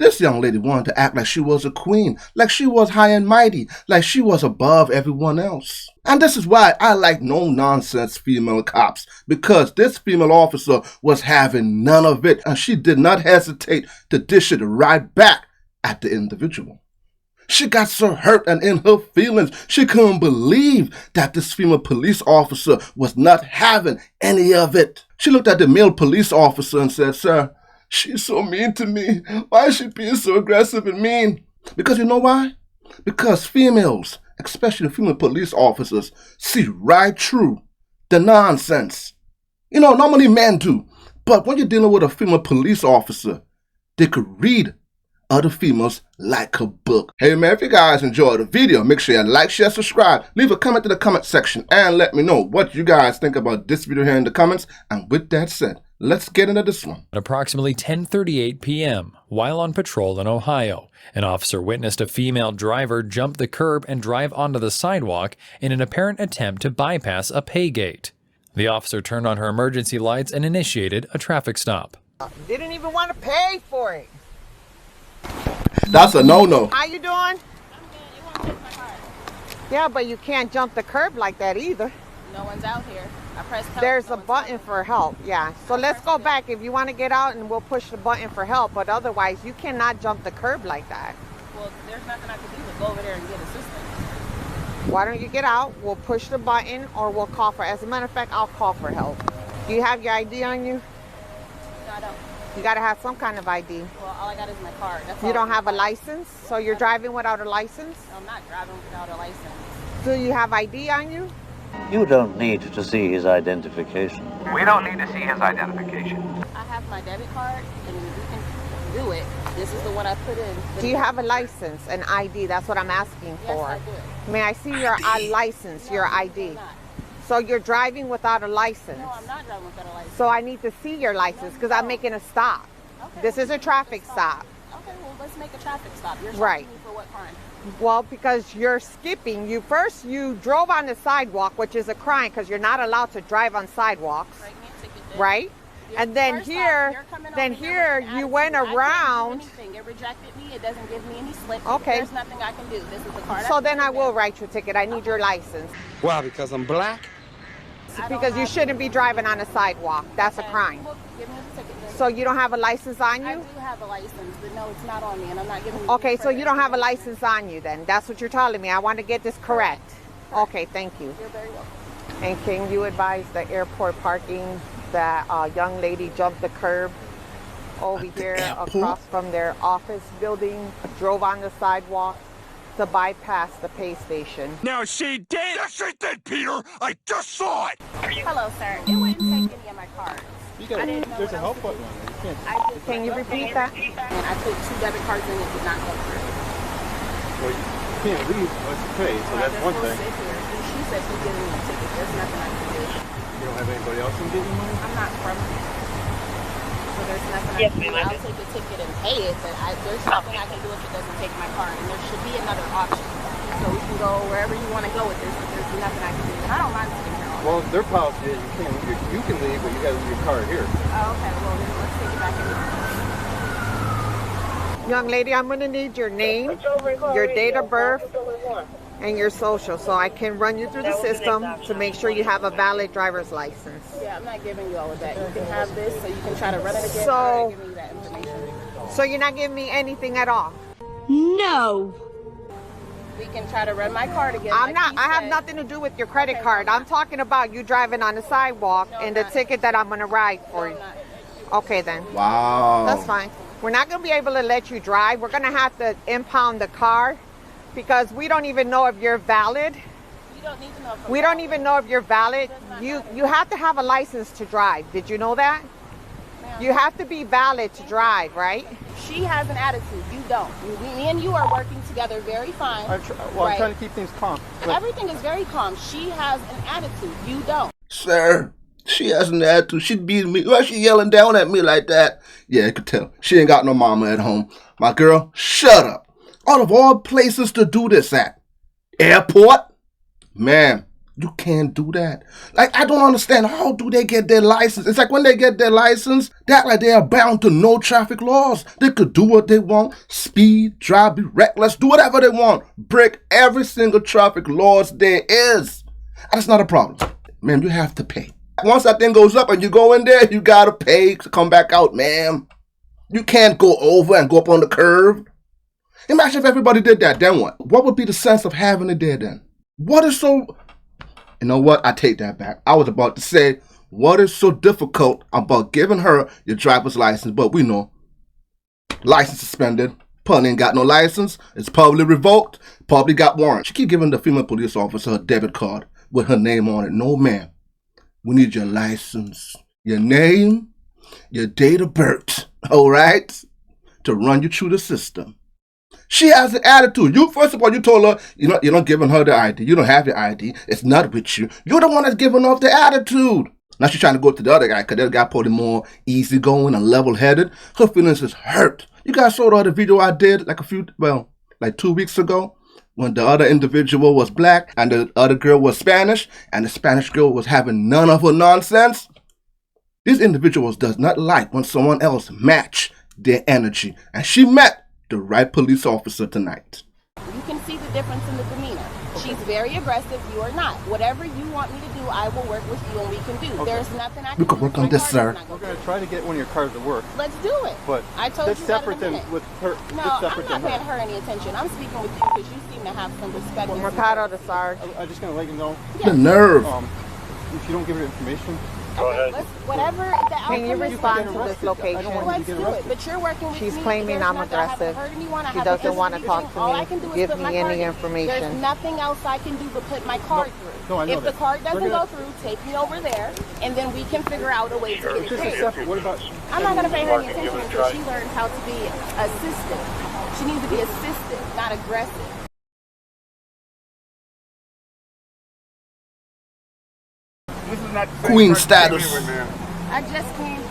This young lady wanted to act like she was a queen, like she was high and mighty, like she was above everyone else. And this is why I like no-nonsense female cops, because this female officer was having none of it, and she did not hesitate to dish it right back at the individual. She got so hurt and in her feelings, she couldn't believe that this female police officer was not having any of it. She looked at the male police officer and said, "Sir, she's so mean to me. Why is she being so aggressive and mean?" Because you know why? Because females, especially female police officers, see right through the nonsense. Normally men do. But when you're dealing with a female police officer, they could read other females like a book. Hey man, if you guys enjoyed the video, make sure you like, share, subscribe, leave a comment in the comment section, and let me know what you guys think about this video here in the comments. And with that said, let's get into this one. At approximately 10:38 p.m., while on patrol in Ohio, an officer witnessed a female driver jump the curb and drive onto the sidewalk in an apparent attempt to bypass a pay gate. The officer turned on her emergency lights and initiated a traffic stop. Didn't even want to pay for it. That's a no-no. How you doing? I'm good. You want to take my car? Yeah, but you can't jump the curb like that either. No one's out here. I pressed help. There's a button for help, yeah. So let's go back. If you want to get out, and we'll push the button for help, but otherwise you cannot jump the curb like that. Well, there's nothing I can do but go over there and get assistance. Why don't you get out? We'll push the button, or we'll call for, as a matter of fact, I'll call for help. Do you have your ID on you? No, I don't. You got to have some kind of ID. Well, all I got is my card. That's You all don't I have a got. license? So you're driving without a license? No, I'm not driving without a license. Do you have ID on you? You don't need to see his identification. We don't need to see his identification. I have my debit card, and you can do it. This is the one I put in. Do you have a license, an ID? That's what I'm asking for. Yes, I do. May I see your license, No, your I'm ID? not. So you're driving without a license. No, I'm not driving without a license. So I need to see your license because I'm making a stop. Okay, This well, is a traffic stop. Okay, well, let's make a traffic stop. You're stopping Right. me for what crime? Well, because you're skipping. You drove on the sidewalk, which is a crime because you're not allowed to drive on sidewalks, Write me a ticket then. right? And then First off, here, you're coming then over here here with an you went attitude. I around. can't do anything. It rejected me. It doesn't give me any slip. Okay. There's nothing I can do. This is the card. So then I will write you a ticket. I need your license Why? Because I'm black? because you shouldn't be driving on a sidewalk. That's a crime. Well, give me the ticket then. So you don't have a license on I you? do have a license, but no, it's not on me, and I'm not giving you Okay, any so further you don't have a information. license on you then. That's what you're telling me. I want to get this correct. Okay, thank you. You're very welcome. And can you advise the airport parking that a young lady jumped the curb over here across from their office building, drove on the sidewalk to bypass the pay station? No, she did! Yes, she did, Peter! I just saw it! Hello, sir. It wouldn't take any of my cards. I didn't know There's a what help else button to on do. there. You I just Can you went repeat there, that? And I put 2 debit cards in. It did not go through. Well, you can't leave unless you pay, so So I that's just one will thing. sit here. And she said she's giving me a ticket. There's nothing I can do. You don't have anybody else who can get you money? I'm not from here. So there's nothing I can do. I'll take a ticket and pay it, but there's nothing I can do if it doesn't take my card. And there should be another option. So we can go wherever you want to go with this, but there's nothing I can do. And I don't mind sitting here all day. Well, their policy is you can leave, but you got to leave your card here. Oh, okay, well then let's take it back in. Young lady, I'm going to need your name, your date of birth, and your social so I can run you through the system to make sure you have a valid driver's license. Yeah, I'm not giving you all of that. You can have this so you can try to run it again. So- or give me that information. So you're not giving me anything at all? No. We can try to run my card again. I'm like not. he I have said. nothing to do with your credit Okay, card. well, I'm talking about you driving on the sidewalk No, and the not. ticket that I'm going to write for you. I'm not. Okay, then. Wow. That's fine. We're not going to be able to let you drive. We're going to have to impound the car because we don't even know if you're valid. You don't need to know. If I'm We don't valid. even know if you're valid. Does not You matter. you have to have a license to drive. Did you know that? Ma'am. You have to be valid to drive, right? She has an attitude. You don't. Me and you are working together very fine. I'm Right. trying to keep things calm. But Everything is very calm. She has an attitude. You don't. Sir, she has an attitude. She beating me. Why she yelling down at me like that? Yeah, I could tell. She ain't got no mama at home. My girl, shut up. Out of all places to do this at. Airport? Man, You can't do that. Like, I don't understand. How do they get their license? It's like when they get their license, they act like they are bound to no traffic laws. They could do what they want. Speed, drive, be reckless, do whatever they want. Break every single traffic laws there is. And it's not a problem. Man, you have to pay. Once that thing goes up and you go in there, you gotta pay to come back out, man. You can't go over and go up on the curb. Imagine if everybody did that, then what? What would be the sense of having it there then? What is so... You know what? I take that back. I was about to say, what is so difficult about giving her your driver's license? But we know, license suspended. Probably ain't got no license. It's probably revoked. Probably got warrant. She keep giving the female police officer her debit card with her name on it. No, ma'am. We need your license, your name, your date of birth, all right, to run you through the system. She has an attitude. You, first of all, you told her you're not giving her the ID. You don't have your ID. It's not with you. You're the one that's giving off the attitude. Now she's trying to go to the other guy because the other guy probably more easygoing and level-headed. Her feelings is hurt. You guys saw the other video I did like 2 weeks ago when the other individual was black and the other girl was Spanish and the Spanish girl was having none of her nonsense. These individuals does not like when someone else match their energy. And she met the right police officer tonight. You can see the difference in the demeanor. She's very aggressive, you are not. Whatever you want me to do, I will work with you and we can do. Okay. There's nothing I can We do. could work on this, sir. We're going to try to get one of your cars to work. Let's do it. But I told that's you separate that in a than minute. with her. No, that's I'm separate not than paying her any attention. I'm speaking with you because you seem to have some respect. Well, and Mercado some- to Sarge. I'm just going to let you know. The nerve. If you don't give her information, Let's, whatever the Can you outcome is, respond get to this arrested. I location? don't want let's you to get do it. arrested. But you're working with She's me. claiming There's I'm nothing- I haven't aggressive. heard anyone. I She haven't doesn't want to listened talk anything. to All me, I can do is give put me my any card in. information. There's nothing else I can do but put my card through. No, I know if the that. card doesn't We're go gonna- through, take me over there, and then we can figure out a way to get it this is paid. separate. What about? I'm not going to pay her any attention until she learns how to be assistant. She needs to be assistant, not aggressive. This is not the Queen same person status. came in with, man. I just came.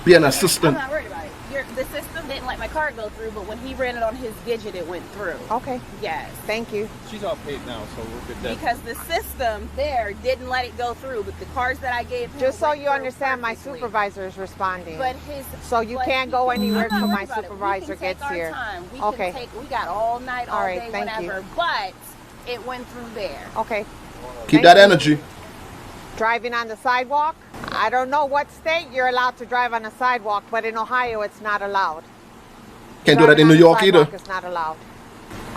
Be an I'm assistant. not worried about it. The system didn't let my card go through, but when he ran it on his digit, it went through. Okay, Yes. thank you. She's all paid now, so we're good. There. Because the system there didn't let it go through, but the cards that I gave him Just so went you through understand, my perfectly. supervisor is responding. But his So you but can't he go can- anywhere I'm not till my worried about it. supervisor We can take gets our here. time. We Okay. can take. We got all night, all All right, day, thank you. whenever. But it went through there. Okay. Keep Thank that you. energy. Driving on the sidewalk. I don't know what state you're allowed to drive on the sidewalk, but in Ohio it's not allowed. Can't do that in Driving New on the York either. sidewalk is not allowed.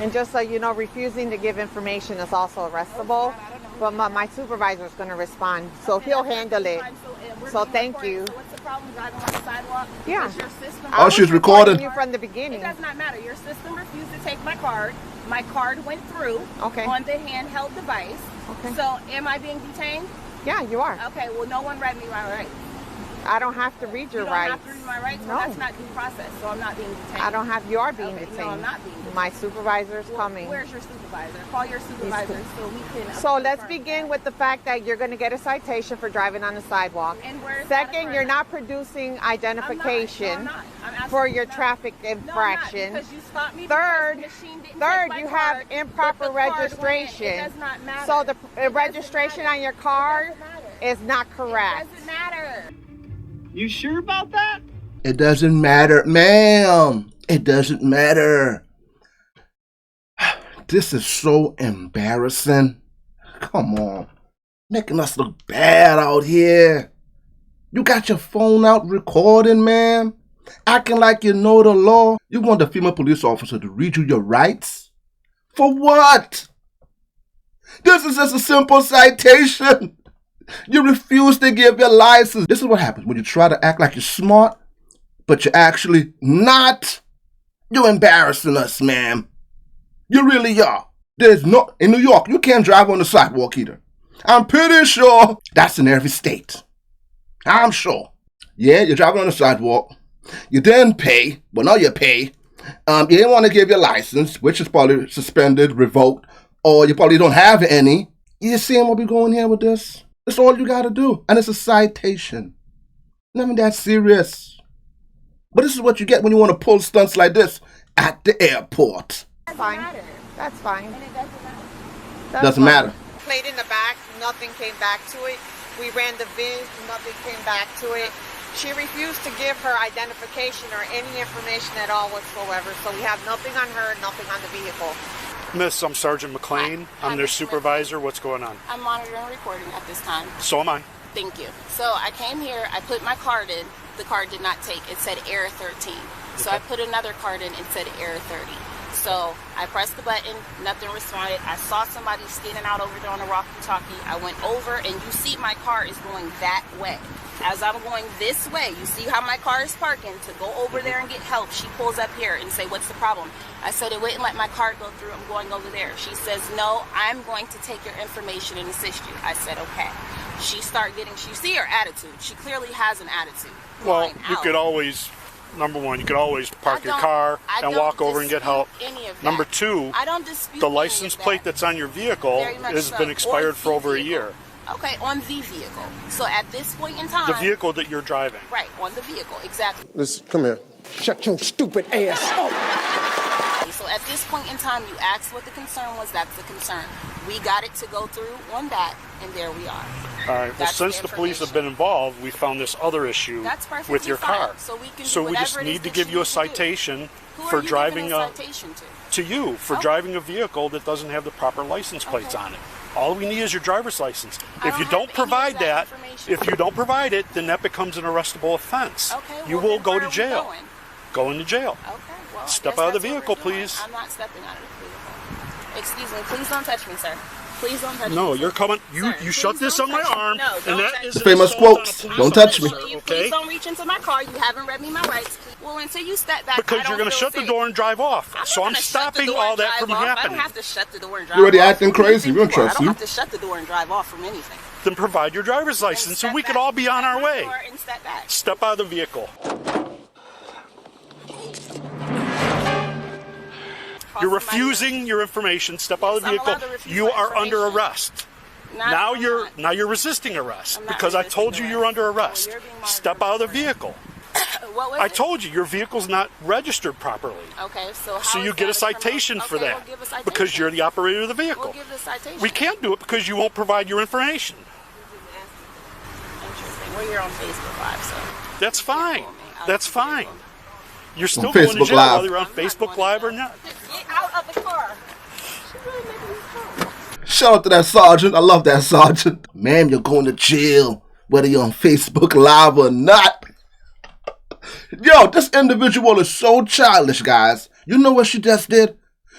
And just so you know, refusing to give information is also arrestable. But my supervisor is going to respond, so he'll handle it. We're So being thank recorded. you. So what's the problem driving on the sidewalk? Yeah. Because your system. Oh, she's recording. You from the It beginning. does not matter. Your system refused to take my card. My card went through Okay. on the handheld device. Okay. So am I being detained? Yeah, you are. Okay, well, no one read me my rights. I don't have to read your You don't rights. have to read my rights? Well, No. that's not due process, so I'm not being detained. I don't have. You are being Okay, detained. no, I'm not being detained. My supervisor is Well, coming. Where's your supervisor? Call your supervisor so we can... So let's confirm begin that. with the fact that you're going to get a citation for driving on the sidewalk. And where is that Second, occurring? you're not producing identification I'm not. I'm absolutely for your not. traffic No, I'm not, infraction. because you stopped me Third, because the machine didn't Third, take my you have card, improper but the card went in. registration. It does not matter. So the It doesn't registration matter. on your card It doesn't matter. is not correct. It doesn't matter. You sure about that? It doesn't matter, ma'am. It doesn't matter. This is so embarrassing. Come on. Making us look bad out here. You got your phone out recording, ma'am. Acting like you know the law. You want the female police officer to read you your rights? For what? This is just a simple citation. You refuse to give your license. This is what happens when you try to act like you're smart, but you're actually not. You're embarrassing us, ma'am. You really are. There's no, in New York, you can't drive on the sidewalk either. I'm pretty sure that's in every state. I'm sure. Yeah, you're driving on the sidewalk. You didn't pay. Well, now you pay. You didn't want to give your license, which is probably suspended, revoked, or you probably don't have any. You seeing where we're going here with this? That's all you got to do. And it's a citation. Nothing that serious. But this is what you get when you want to pull stunts like this at the airport. Fine. That's fine. And it doesn't matter. That's Doesn't fine. matter. plate in the back, nothing came back to it. We ran the VIN, nothing came back to it. She refused to give her identification or any information at all whatsoever. So we have nothing on her, nothing on the vehicle. Miss, I'm Sergeant McLean. I'm their supervisor. What's going on? I'm monitoring and recording at this time. So am I. Thank you. So I came here, I put my card in. The card did not take. It said error 13. So I put another card in, it said error 30. So I pressed the button, nothing responded. I saw somebody standing out over there on a walkie-talkie. I went over, and you see my car is going that way. As I'm going this way, you see how my car is parking to go over there and get help. She pulls up here and say, what's the problem? I said, it wouldn't let my car go through. I'm going over there. She says, no, I'm going to take your information and assist you. I said, okay. She you see her attitude. She clearly has an attitude. Well, you could always, number one, you could always park your car and walk over and get help. Number two, I don't dispute the license plate that's on your vehicle has been expired for over a year. Okay, on the vehicle. So at this point in time... The vehicle that you're driving. Right, on the vehicle, exactly. Listen, come here. Shut your stupid ass up. So at this point in time, you asked what the concern was. That's the concern. We got it to go through on that, and there we are. All right. Well, since the police have been involved, we found this other issue with your car. So we just need to give you a citation for driving driving a vehicle that doesn't have the proper license plates on it. All we need is your driver's license. If you don't provide that, then that becomes an arrestable offense. Okay, you will go to jail. Go into jail. Okay, well, step out of the vehicle, please. I'm not stepping out of the vehicle. Excuse me, please don't touch me, sir. Please don't touch me. No, you're coming. You shut this on my arm, and that is the famous quotes. Don't touch me. Okay? Please don't reach into my car. You haven't read me my rights. Well, until you step back, because you're going to shut the door and drive off. So I'm stopping all that from happening. I don't have to shut the door and drive off. You're already acting crazy. We don't trust you. I don't have to shut the door and drive off from anything. Then provide your driver's license, so we could all be on our way. Step out of the vehicle. You're refusing your information. Step out of the vehicle. You are under arrest. Now you're resisting arrest because I told you you're under arrest. Step out of the vehicle. I told you your vehicle's not registered properly. Okay, so you get a citation for that because you're the operator of the vehicle. We'll give the citation. We can't do it because you won't provide your information. Interesting. Well, you're on Facebook Live, so that's fine. That's fine. You're still on going Facebook to jail Live. whether you're on Facebook Live or not. Get out of the car. Shout out to that sergeant. I love that sergeant. Ma'am, you're going to jail whether you're on Facebook Live or not. Yo, this individual is so childish, guys. You know what she just did?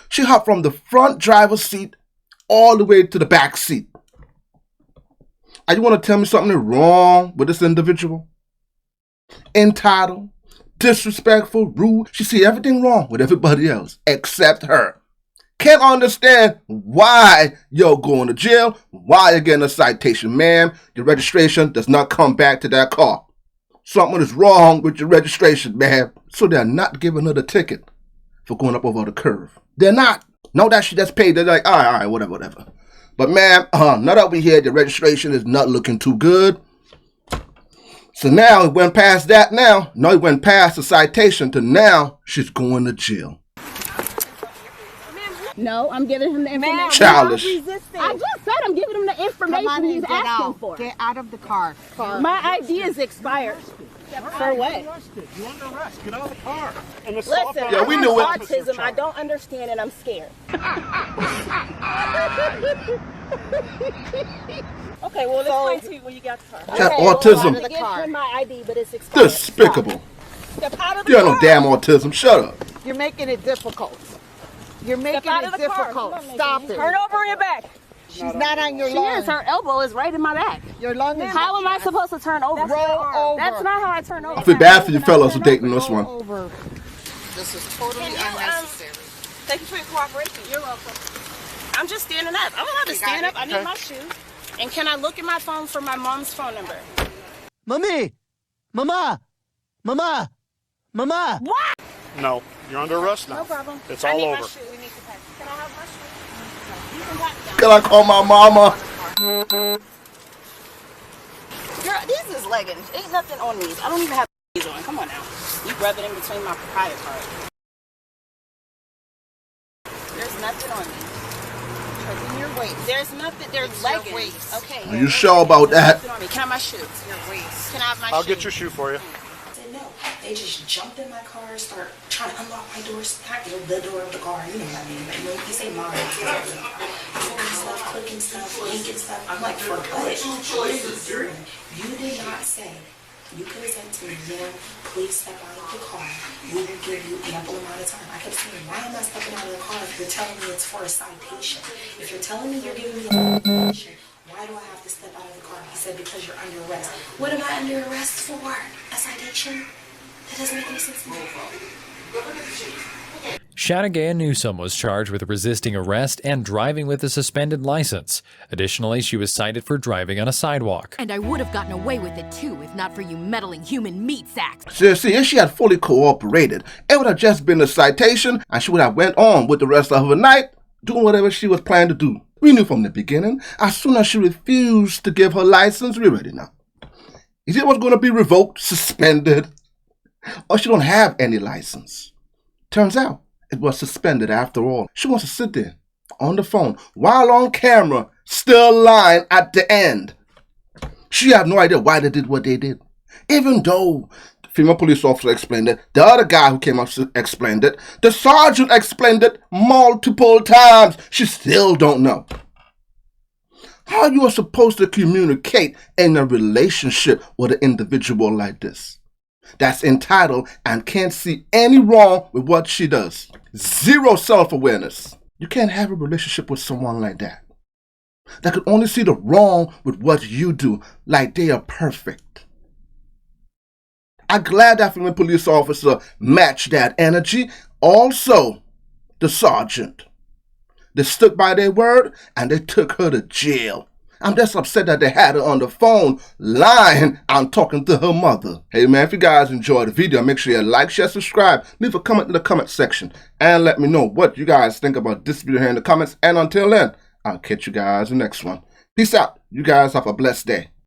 She hopped from the front driver's seat all the way to the back seat. And you want to tell me something wrong with this individual? Entitled, disrespectful, rude. She see everything wrong with everybody else except her. Can't understand why you're going to jail, why you're getting a citation. Ma'am, your registration does not come back to that car. Something is wrong with your registration, ma'am. So they're not giving her the ticket for going up over the curve. They're not. Know that she just paid. They're like, all right, whatever. But ma'am, now that we hear the registration is not looking too good. So now it went past that now. No, it went past the citation to now she's going to jail. No, I'm giving him the information. Childish. I just said I'm giving him the information he's asking for. Get out of the car. My ID is expired. For what? You're under arrest. Get out of the car. Listen, yeah, we knew I have autism. I don't understand and I'm scared. Okay, well, let's explain to you when you got the car. Have autism. Well, I give my ID, but it's expired. Despicable. Step out of the You car. have no damn autism. Shut up. You're making it difficult. You're making it difficult. Stop it. Turn over your back. She's not on your She lung. is. Her elbow is right in my back. Your lung is... How am I supposed to turn over? Roll over. That's not how I turn over. I feel bad for you fellas who dating this one. Over. This is totally unnecessary. Thank you for your cooperation. You're welcome. I'm just standing up. I'm allowed to stand up. I need my shoes. And can I look at my phone for my mom's phone number? Mommy! Mama! Mama! Mama! What? No, you're under arrest now. No problem. It's all over. My shoe. We need to pack. Can I have my shoe? You can pack them. Can I call my mama? Girl, these is leggings. Ain't nothing on these. I don't even have these on. Come on now. You rub it in between my papaya card. There's nothing on these. Because in your way, Okay, there's nothing. There's leggings. Okay. Are you sure about that? Can I have my shoes? Your waist. Can I have my I'll shoes? get your shoe for you. I said no. They just jumped in my car, start trying to unlock my doors, not the door of the car. You know what I mean? Like when you say mine, stuff, clicking stuff, linking stuff. I'm like, for what? You did not say. You could have said to me, ma'am, please step out of the car. We will give you ample amount of time. I kept saying, why am I stepping out of the car if you're telling me it's for a citation? If you're telling me you're giving me a citation, why do I have to step out of the car? He said, because you're under arrest. What am I under arrest for? A citation? That doesn't make any sense to me. Shatagaya Newsom was charged with resisting arrest and driving with a suspended license. Additionally, she was cited for driving on a sidewalk. And I would have gotten away with it too if not for you meddling human meat sacks. See, if she had fully cooperated, it would have just been a citation and she would have went on with the rest of her night doing whatever she was planning to do. We knew from the beginning, as soon as she refused to give her license, we already know. Either it was going to be revoked, suspended, or she don't have any license. Turns out, it was suspended after all. She wants to sit there on the phone while on camera, still lying at the end. She had no idea why they did what they did. Even though the female police officer explained it, the other guy who came up explained it, the sergeant explained it multiple times, she still don't know. How you are supposed to communicate in a relationship with an individual like this that's entitled and can't see any wrong with what she does. Zero self-awareness. You can't have a relationship with someone like that could only see the wrong with what you do, like they are perfect. I'm glad that female police officer matched that energy. Also, the sergeant. They stuck by their word and they took her to jail. I'm just upset that they had her on the phone lying and talking to her mother. Hey man, if you guys enjoyed the video, make sure you like, share, subscribe, leave a comment in the comment section, and let me know what you guys think about this video here in the comments. And until then, I'll catch you guys in the next one. Peace out. You guys have a blessed day.